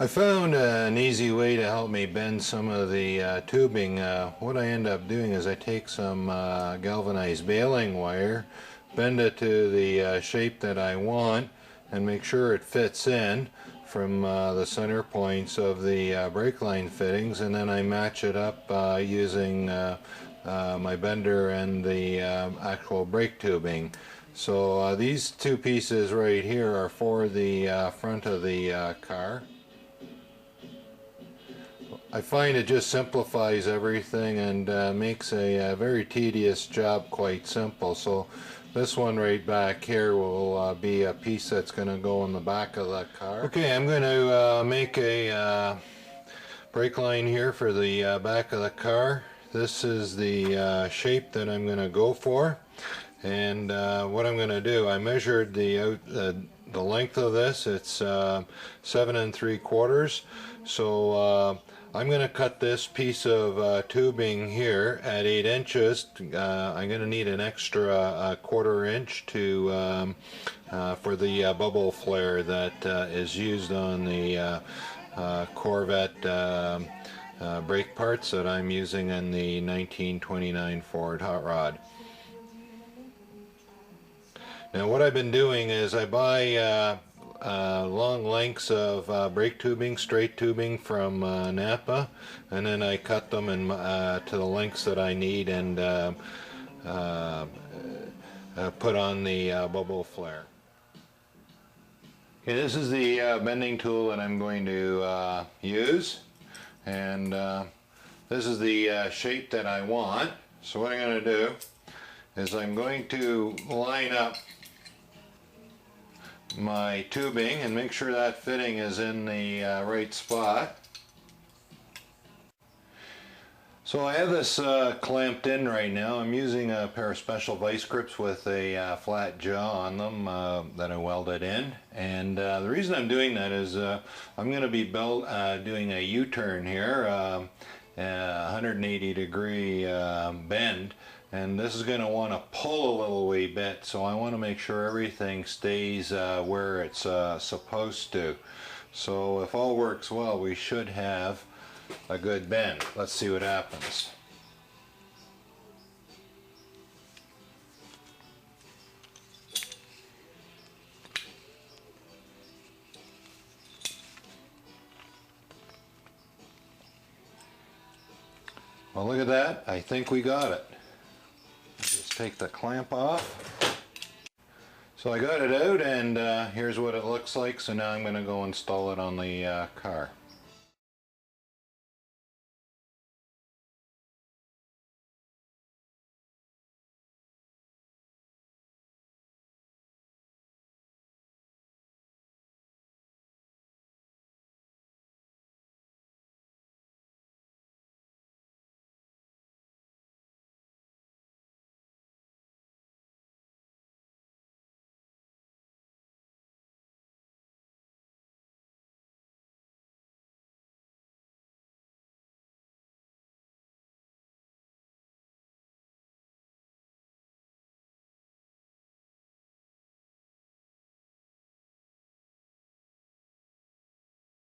I found an easy way to help me bend some of the tubing. What I end up doing is I take some galvanized baling wire, bend it to the shape that I want, and make sure it fits in from the center points of the brake line fittings, and then I match it up using my bender and the actual brake tubing. So these two pieces right here are for the front of the car. I find it just simplifies everything and makes a very tedious job quite simple. So this one right back here will be a piece that's going to go in the back of the car. Okay, I'm going to make a brake line here for the back of the car. This is the shape that I'm going to go for. And what I'm going to do, I measured the length of this. It's 7 3/4. So I'm going to cut this piece of tubing here at 8 inches. I'm going to need an extra 1/4 inch to for the bubble flare that is used on the Corvette brake parts that I'm using in the 1929 Ford Hot Rod. Now what I've been doing is I buy long lengths of brake tubing, straight tubing from Napa, and then I cut them in, to the lengths that I need and put on the bubble flare. Okay, this is the bending tool that I'm going to use, and this is the shape that I want. So what I'm going to do is I'm going to line up my tubing and make sure that fitting is in the right spot. So I have this clamped in right now. I'm using a pair of special vice grips with a flat jaw on them that I welded in, and the reason I'm doing that is I'm going to be doing a U-turn here, 180-degree bend. And this is going to want to pull a little wee bit, so I want to make sure everything stays where it's supposed to. So if all works well, we should have a good bend. Let's see what happens. Well, look at that. I think we got it. Just take the clamp off. So I got it out, and here's what it looks like. So now I'm going to go install it on the car.